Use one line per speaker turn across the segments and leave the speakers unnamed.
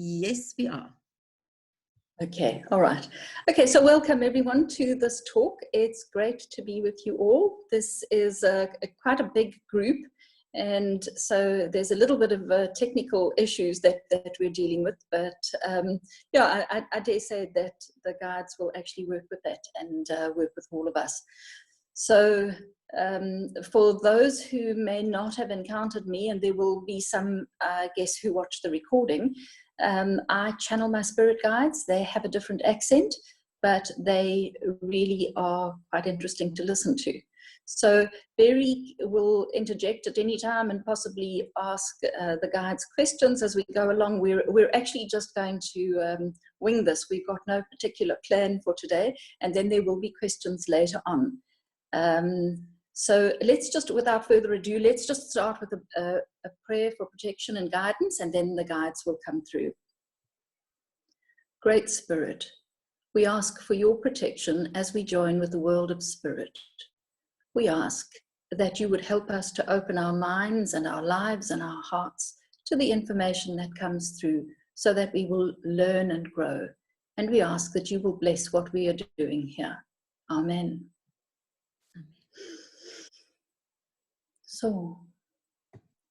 Yes, we are.
Okay, all right. Okay, so welcome everyone to this talk. It's great to be with you all. This is quite a big group, and so there's a little bit of technical issues that we're dealing with, but yeah, I dare say that the guides will actually work with that and work with all of us. So for those who may not have encountered me, and there will be some, I guess, who watch the recording, I channel my spirit guides. They have a different accent, but they really are quite interesting to listen to. So Barry will interject at any time and possibly ask the guides questions as we go along. We're actually just going to wing this. We've got no particular plan for today, and then there will be questions later on. So let's just, without further ado, let's just start with a prayer for protection and guidance, and then the guides will come through. Great Spirit, we ask for your protection as we join with the world of spirit. We ask that you would help us to open our minds and our lives and our hearts to the information that comes through, so that we will learn and grow. And we ask that you will bless what we are doing here. Amen. So,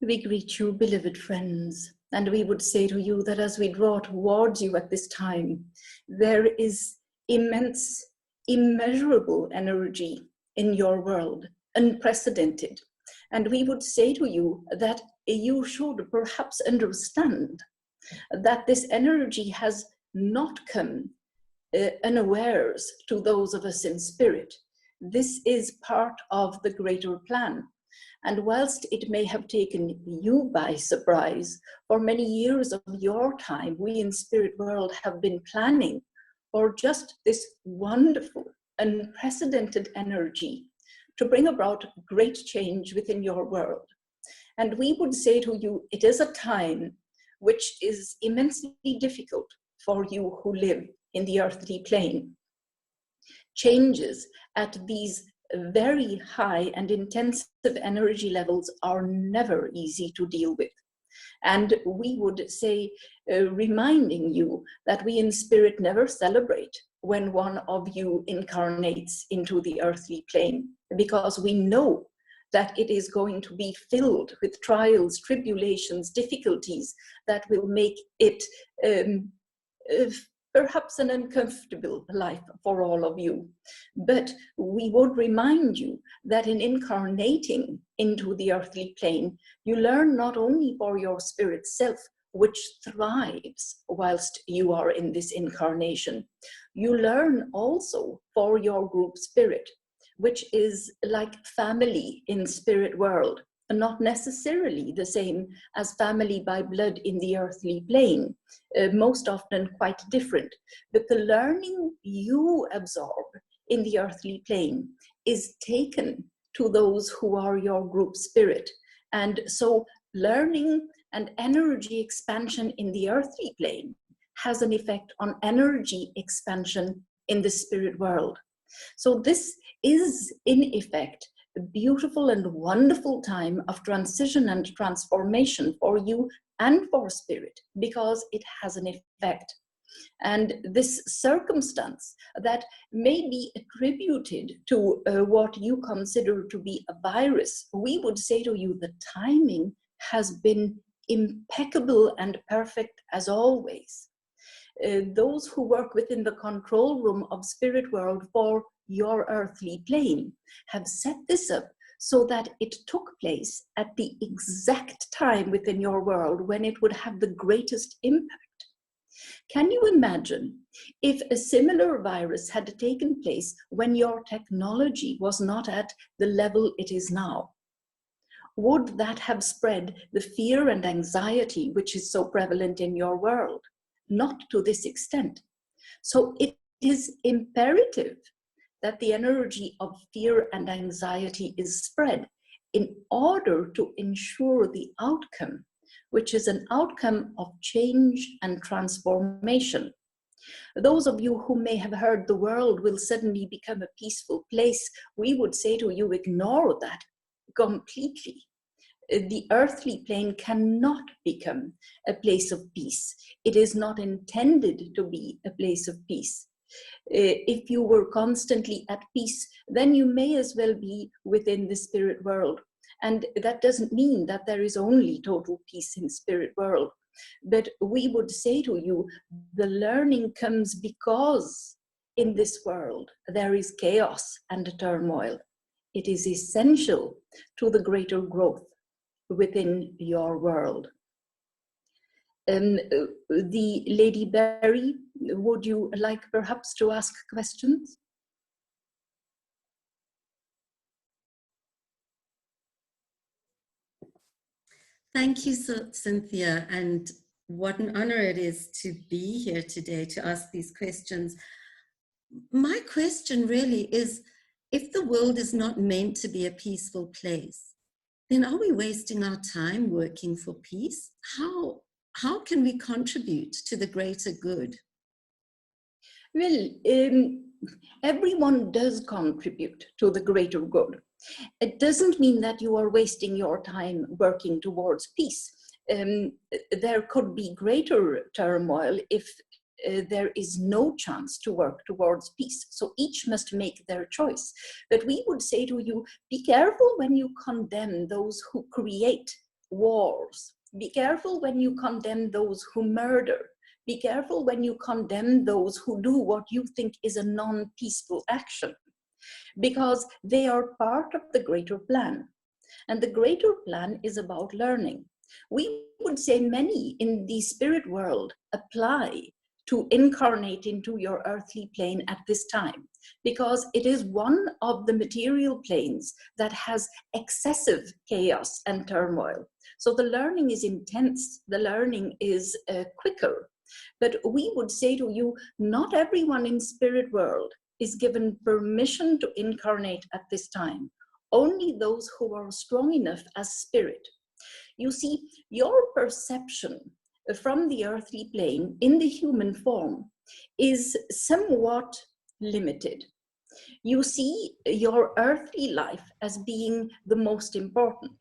we greet you, beloved friends, and we would say to you that as we draw towards you at this time, there is immense, immeasurable energy in your world, unprecedented. And we would say to you that you should perhaps understand that this energy has not come unawares to those of us in spirit. This is part of the greater plan. And whilst it may have taken you by surprise, for many years of your time, we in Spirit World have been planning for just this wonderful, unprecedented energy to bring about great change within your world. And we would say to you, it is a time which is immensely difficult for you who live in the earthly plane. Changes at these very high and intensive energy levels are never easy to deal with. And we would say, reminding you that we in spirit never celebrate when one of you incarnates into the earthly plane, because we know that it is going to be filled with trials, tribulations, difficulties that will make it perhaps an uncomfortable life for all of you. But we would remind you that in incarnating into the earthly plane, you learn not only for your spirit self, which thrives whilst you are in this incarnation, you learn also for your group spirit, which is like family in spirit world, not necessarily the same as family by blood in the earthly plane, most often quite different. But the learning you absorb in the earthly plane is taken to those who are your group spirit. And so learning and energy expansion in the earthly plane has an effect on energy expansion in the spirit world. So this is, in effect, a beautiful and wonderful time of transition and transformation for you and for spirit, because it has an effect. And this circumstance that may be attributed to what you consider to be a virus, we would say to you the timing has been impeccable and perfect as always. Those who work within the control room of spirit world for your earthly plane have set this up so that it took place at the exact time within your world when it would have the greatest impact. Can you imagine if a similar virus had taken place when your technology was not at the level it is now? Would that have spread the fear and anxiety which is so prevalent in your world? Not to this extent. So it is imperative that the energy of fear and anxiety is spread in order to ensure the outcome, which is an outcome of change and transformation. Those of you who may have heard the world will suddenly become a peaceful place, we would say to you, ignore that completely. The earthly plane cannot become a place of peace. It is not intended to be a place of peace. If you were constantly at peace, then you may as well be within the spirit world. And that doesn't mean that there is only total peace in spirit world. But we would say to you, the learning comes because in this world there is chaos and turmoil. It is essential to the greater growth within your world. The Lady Berry, would you like perhaps to ask questions?
Thank you, Cynthia, and what an honor it is to be here today to ask these questions. My question really is, if the world is not meant to be a peaceful place, then are we wasting our time working for peace? How can we contribute to the greater good?
Well, everyone does contribute to the greater good. It doesn't mean that you are wasting your time working towards peace. There could be greater turmoil if there is no chance to work towards peace. So each must make their choice. But we would say to you, be careful when you condemn those who create wars. Be careful when you condemn those who murder. Be careful when you condemn those who do what you think is a non-peaceful action, because they are part of the greater plan. And the greater plan is about learning. We would say many in the spirit world apply to incarnate into your earthly plane at this time, because it is one of the material planes that has excessive chaos and turmoil. So the learning is intense, the learning is quicker. But we would say to you, not everyone in spirit world is given permission to incarnate at this time. Only those who are strong enough as spirit. You see, your perception from the earthly plane in the human form is somewhat limited. You see your earthly life as being the most important.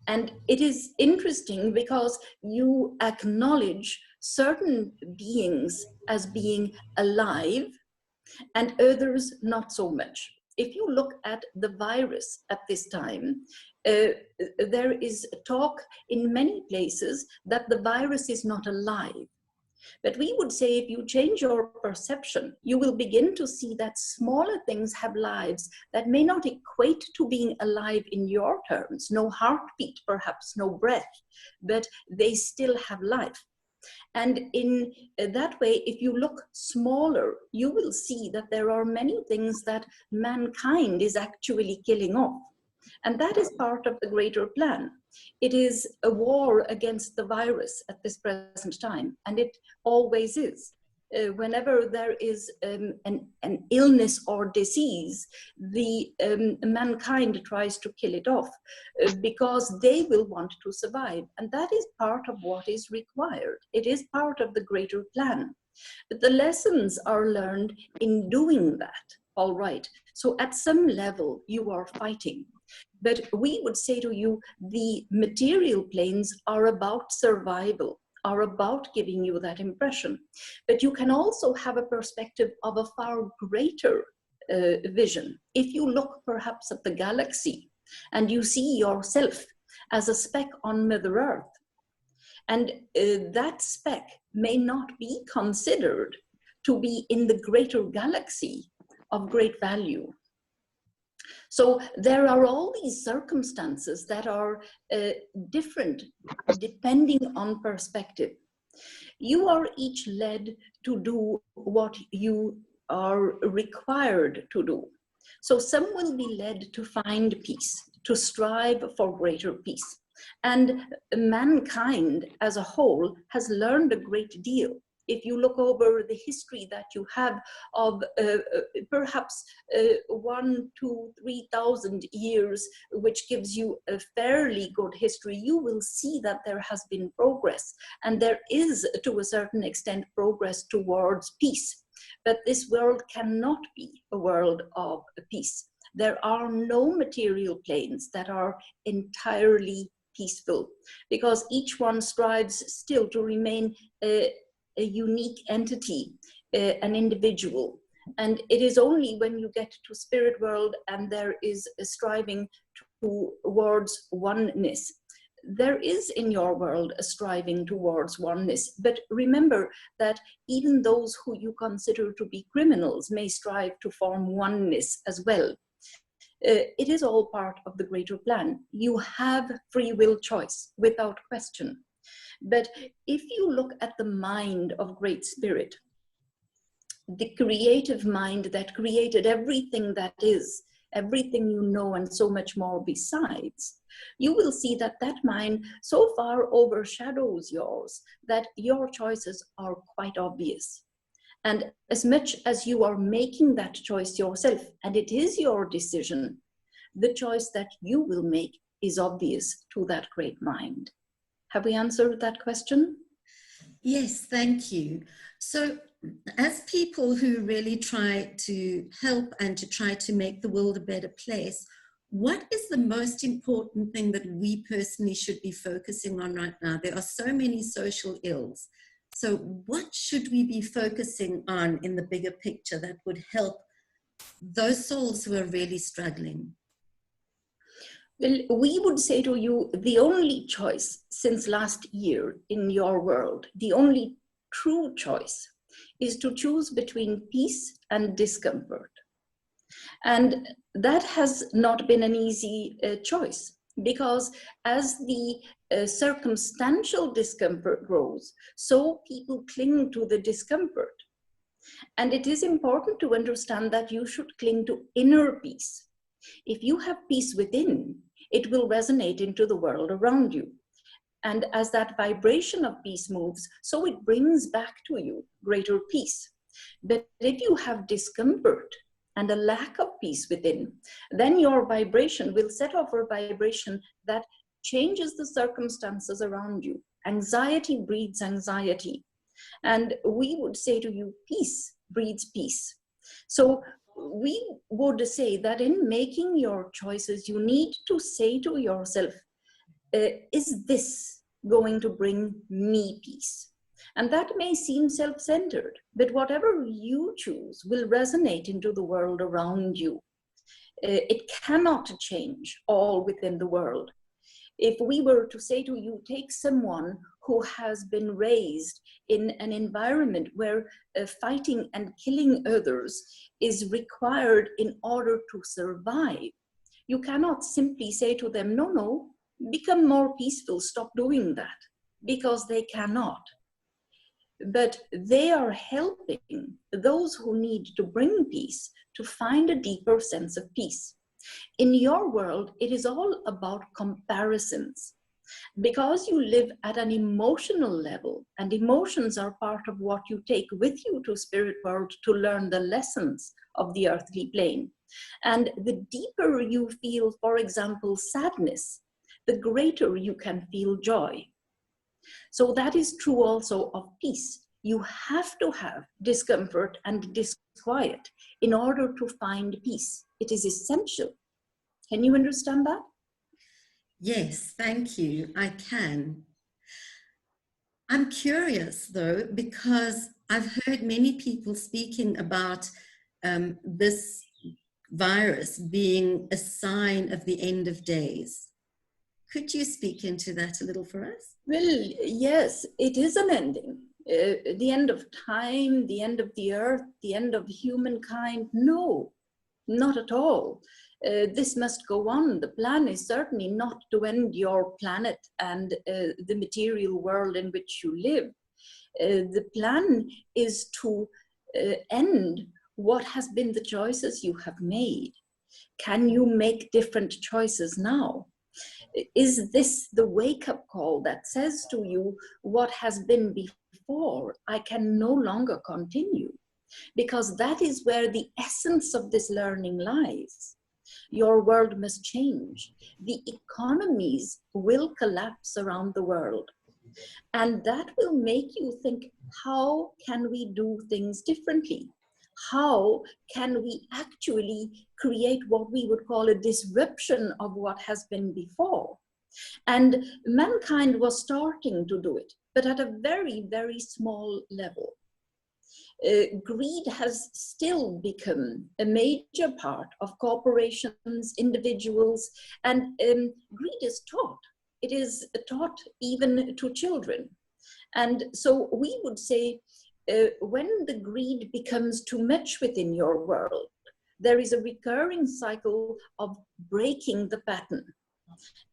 And it is interesting because you acknowledge certain beings as being alive and others not so much. If you look at the virus at this time, there is talk in many places that the virus is not alive. But we would say if you change your perception, you will begin to see that smaller things have lives that may not equate to being alive in your terms, no heartbeat, perhaps no breath, but they still have life. And in that way, if you look smaller, you will see that there are many things that mankind is actually killing off. And that is part of the greater plan. It is a war against the virus at this present time, and it always is. Whenever there is an illness or disease, the mankind tries to kill it off because they will want to survive. And that is part of what is required. It is part of the greater plan. But the lessons are learned in doing that, all right. So at some level, you are fighting. But we would say to you, the material planes are about survival, are about giving you that impression. But you can also have a perspective of a far greater vision. If you look perhaps at the galaxy and you see yourself as a speck on Mother Earth, and that speck may not be considered to be in the greater galaxy of great value. So there are all these circumstances that are different depending on perspective. You are each led to do what you are required to do. So some will be led to find peace, to strive for greater peace. And mankind as a whole has learned a great deal. If you look over the history that you have of perhaps 1,000 to 3,000 years, which gives you a fairly good history, you will see that there has been progress. And there is, to a certain extent, progress towards peace. But this world cannot be a world of peace. There are no material planes that are entirely peaceful, because each one strives still to remain a unique entity, an individual. And it is only when you get to spirit world and there is a striving towards oneness. There is in your world a striving towards oneness, but remember that even those who you consider to be criminals may strive to form oneness as well. It is all part of the greater plan. You have free will choice without question. But if you look at the mind of Great Spirit, the creative mind that created everything that is, everything you know, and so much more besides, you will see that that mind so far overshadows yours that your choices are quite obvious. And as much as you are making that choice yourself, and it is your decision, the choice that you will make is obvious to that great mind. Have we answered that question?
Yes, thank you. So as people who really try to help and to try to make the world a better place, what is the most important thing that we personally should be focusing on right now? There are so many social ills. So what should we be focusing on in the bigger picture that would help those souls who are really struggling?
Well, we would say to you, the only choice since last year in your world, the only true choice is to choose between peace and discomfort. And that has not been an easy choice, because as the circumstantial discomfort grows, so people cling to the discomfort. And it is important to understand that you should cling to inner peace. If you have peace within, it will resonate into the world around you. And as that vibration of peace moves, so it brings back to you greater peace. But if you have discomfort and a lack of peace within, then your vibration will set off a vibration that changes the circumstances around you. Anxiety breeds anxiety. And we would say to you, peace breeds peace. So we would say that in making your choices, you need to say to yourself, is this going to bring me peace? And that may seem self-centered, but whatever you choose will resonate into the world around you. It cannot change all within the world. If we were to say to you, take someone who has been raised in an environment where fighting and killing others is required in order to survive, you cannot simply say to them, no, no, become more peaceful, stop doing that, because they cannot. But they are helping those who need to bring peace to find a deeper sense of peace. In your world, it is all about comparisons. Because you live at an emotional level, and emotions are part of what you take with you to spirit world to learn the lessons of the earthly plane. And the deeper you feel, for example, sadness, the greater you can feel joy. So that is true also of peace. You have to have discomfort and disquiet in order to find peace. It is essential. Can you understand that?
Yes, thank you. I can. I'm curious though, because I've heard many people speaking about this virus being a sign of the end of days. Could you speak into that a little for us?
Well, yes, it is an ending. The end of time, the end of the earth, the end of humankind. No, not at all. This must go on. The plan is certainly not to end your planet and the material world in which you live. The plan is to end what has been the choices you have made. Can you make different choices now? Is this the wake-up call that says to you, what has been before, I can no longer continue? Because that is where the essence of this learning lies. Your world must change. The economies will collapse around the world. And that will make you think, how can we do things differently? How can we actually create what we would call a disruption of what has been before? And mankind was starting to do it, but at a very, very small level. Greed has still become a major part of corporations, individuals, and greed is taught. It is taught even to children. And so we would say, when the greed becomes too much within your world, there is a recurring cycle of breaking the pattern.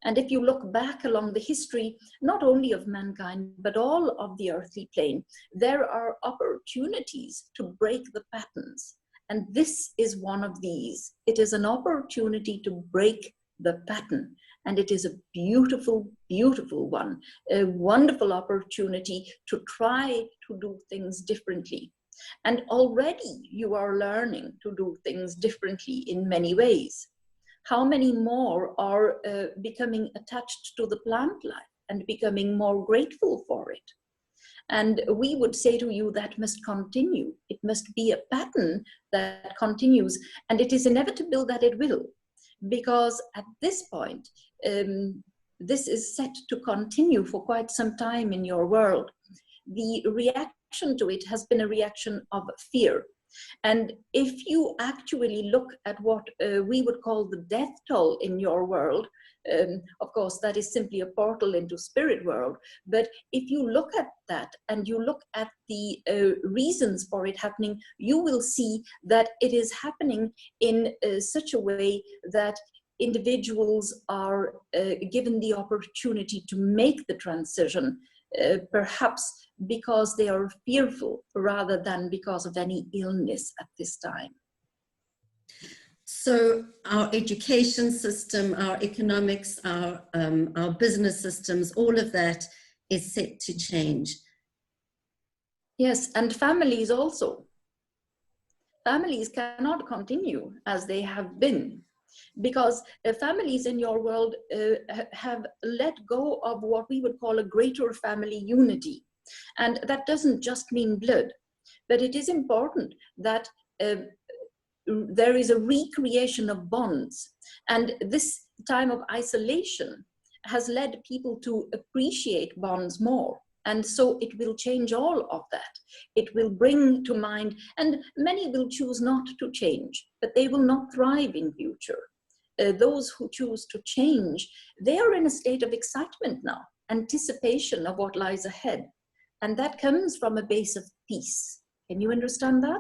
And if you look back along the history, not only of mankind, but all of the earthly plane, there are opportunities to break the patterns. And this is one of these. It is an opportunity to break the pattern. And it is a beautiful, beautiful one, a wonderful opportunity to try to do things differently. And already you are learning to do things differently in many ways. How many more are becoming attached to the plant life and becoming more grateful for it? And we would say to you that must continue. It must be a pattern that continues, and it is inevitable that it will, because at this point, this is set to continue for quite some time in your world. The reaction to it has been a reaction of fear. And if you actually look at what we would call the death toll in your world, of course, that is simply a portal into spirit world. But if you look at that and you look at the reasons for it happening, you will see that it is happening in such a way that individuals are given the opportunity to make the transition, perhaps because they are fearful rather than because of any illness at this time.
So our education system, our economics, our business systems, all of that is set to change.
Yes, and families also. Families cannot continue as they have been, because families in your world have let go of what we would call a greater family unity. And that doesn't just mean blood, but it is important that there is a recreation of bonds. And this time of isolation has led people to appreciate bonds more. And so it will change all of that. It will bring to mind, and many will choose not to change, but they will not thrive in future. Those who choose to change, they are in a state of excitement now, anticipation of what lies ahead. And that comes from a base of peace. Can you understand that?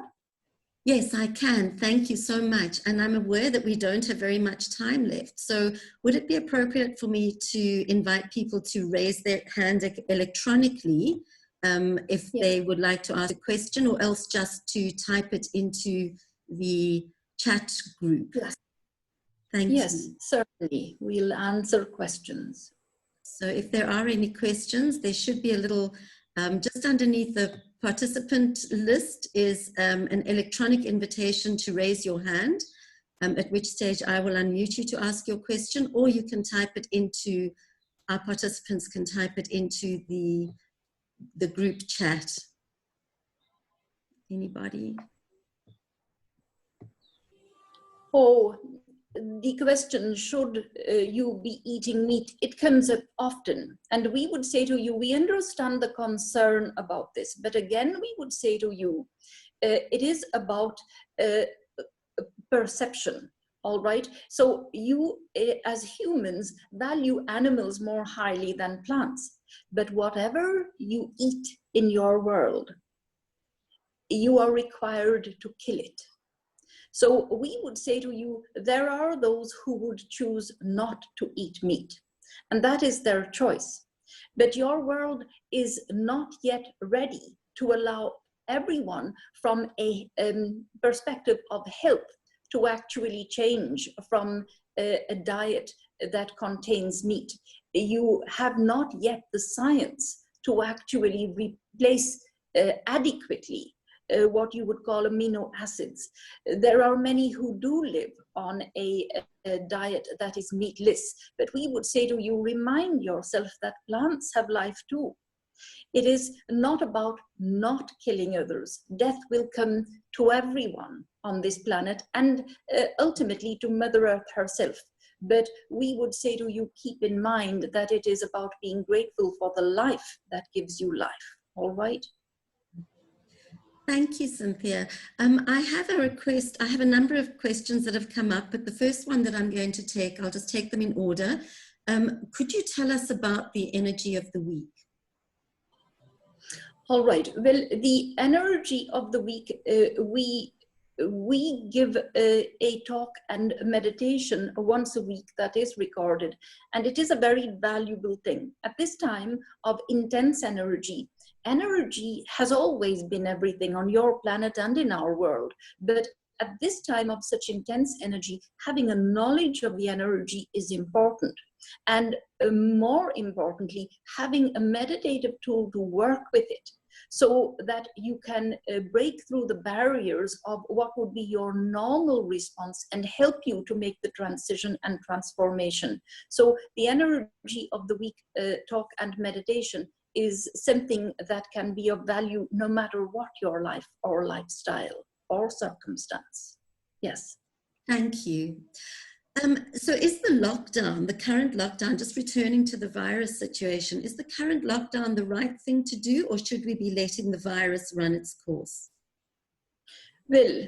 Yes, I can. Thank you so much. And I'm aware that we don't have very much time left. So would it be appropriate for me to invite people to raise their hand electronically if they would like to ask a question, or else just to type it into the chat group?
Yes.
Thank you.
Yes, certainly. We'll answer questions.
So if there are any questions, there should be a little, just underneath the participant list is an electronic invitation to raise your hand, at which stage I will unmute you to ask your question, or you can type it into, our participants can type it into the group chat. Anybody?
Oh, the question, should you be eating meat? It comes up often. And we would say to you, we understand the concern about this. But again, we would say to you, it is about perception. All right. So you, as humans, value animals more highly than plants. But whatever you eat in your world, you are required to kill it. So we would say to you, there are those who would choose not to eat meat, and that is their choice. But your world is not yet ready to allow everyone from a perspective of health to actually change from a diet that contains meat. You have not yet the science to actually replace adequately what you would call amino acids. There are many who do live on a diet that is meatless, but we would say to you, remind yourself that plants have life too. It is not about not killing others. Death will come to everyone on this planet, and ultimately to Mother Earth herself. But we would say to you, keep in mind that it is about being grateful for the life that gives you life. All right?
Thank you, Cynthia. I have a request. I have a number of questions that have come up, but the first one that I'm going to take, I'll just take them in order. Could you tell us about the energy of the week?
All right. Well, the energy of the week, we give a talk and meditation once a week that is recorded, and it is a very valuable thing. At this time of intense energy, energy has always been everything on your planet and in our world, but at this time of such intense energy, having a knowledge of the energy is important. And more importantly, having a meditative tool to work with it, so that you can break through the barriers of what would be your normal response and help you to make the transition and transformation. So the energy of the week talk and meditation is something that can be of value no matter what your life or lifestyle or circumstance. Yes.
Thank you. So is the lockdown, the current lockdown, just returning to the virus situation, is the current lockdown the right thing to do, or should we be letting the virus run its course?
Well,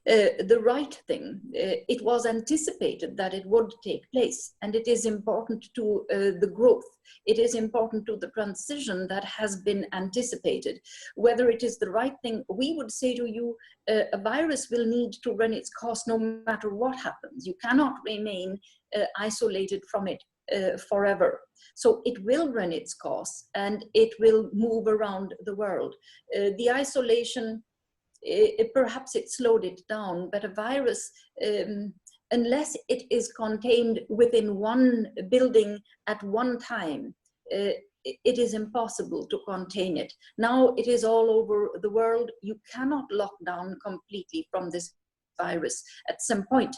the right thing. It was anticipated that it would take place, and it is important to the growth. It is important to the transition that has been anticipated. Whether it is the right thing, we would say to you, a virus will need to run its course no matter what happens. You cannot remain isolated from it forever. So it will run its course, and it will move around the world. The isolation, perhaps it slowed it down, but a virus, unless it is contained within one building at one time, it is impossible to contain it. Now it is all over the world. You cannot lock down completely from this virus. At some point,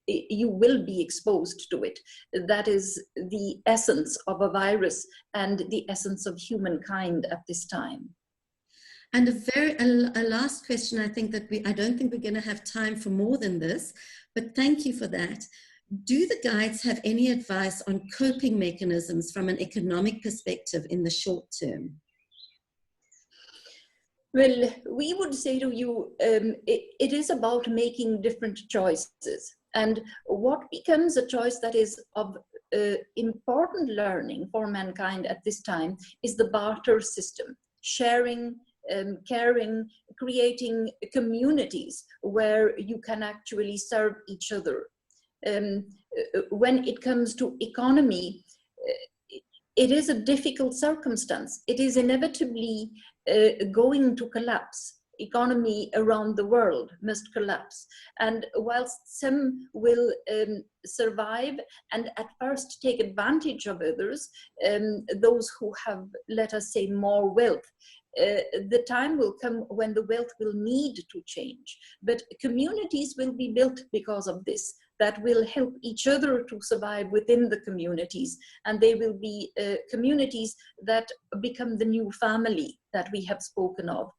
you will be exposed to it. That is the essence of a virus and the essence of humankind at this time.
And a last question, I think that I don't think we're going to have time for more than this, but thank you for that. Do the guides have any advice on coping mechanisms from an economic perspective in the short term?
Well, we would say to you, it is about making different choices. And what becomes a choice that is of important learning for mankind at this time is the barter system, sharing, caring, creating communities where you can actually serve each other. When it comes to economy, it is a difficult circumstance. It is inevitably going to collapse. Economy around the world must collapse. And whilst some will survive and at first take advantage of others, those who have, let us say, more wealth, the time will come when the wealth will need to change. But communities will be built because of this, that will help each other to survive within the communities. And they will be communities that become the new family that we have spoken of.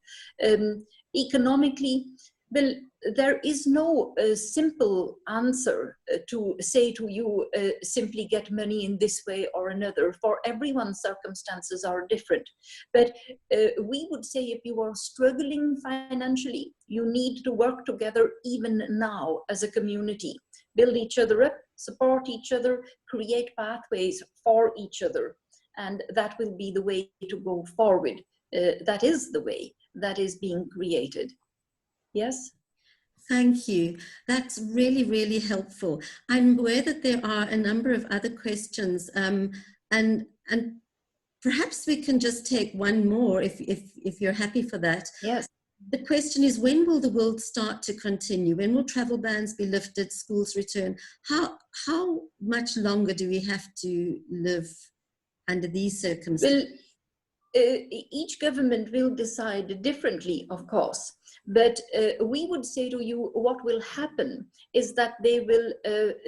Economically, well, there is no simple answer to say to you, simply get money in this way or another. For everyone's circumstances are different. But we would say if you are struggling financially, you need to work together even now as a community. Build each other up, support each other, create pathways for each other. And that will be the way to go forward. That is the way that is being created. Yes?
Thank you. That's really, really helpful. I'm aware that there are a number of other questions, and perhaps we can just take one more if you're happy for that.
Yes.
The question is, when will the world start to continue? When will travel bans be lifted, schools return? How much longer do we have to live under these circumstances?
Well, each government will decide differently, of course. But we would say to you, what will happen is that they will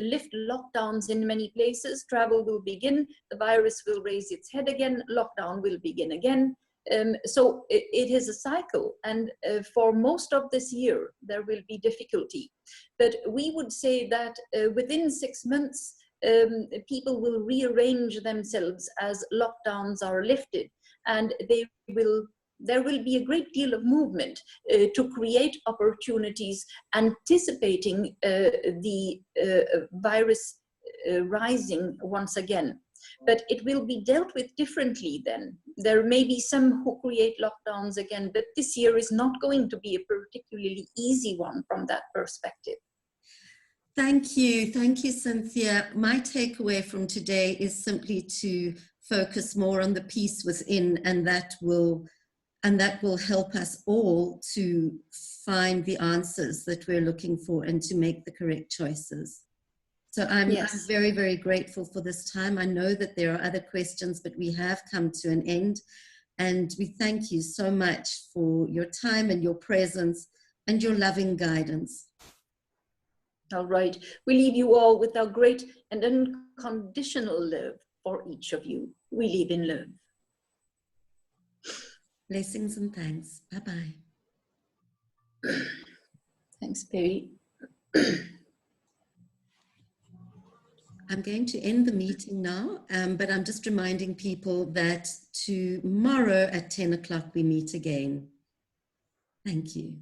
lift lockdowns in many places, travel will begin, the virus will raise its head again, lockdown will begin again. So it is a cycle, and for most of this year there will be difficulty. But we would say that within 6 months, people will rearrange themselves as lockdowns are lifted, and there will be a great deal of movement to create opportunities, anticipating the virus rising once again. But it will be dealt with differently then. There may be some who create lockdowns again, but this year is not going to be a particularly easy one from that perspective.
Thank you, Cynthia. My takeaway from today is simply to focus more on the peace within, and that will help us all to find the answers that we're looking for and to make the correct choices. So I'm very, very grateful for this time. I know that there are other questions, but we have come to an end. And we thank you so much for your time and your presence and your loving guidance.
All right. We leave you all with our great and unconditional love for each of you. We live in love.
Blessings and thanks. Bye-bye.
Thanks, Perry.
I'm going to end the meeting now, but I'm just reminding people that tomorrow at 10 o'clock we meet again. Thank you.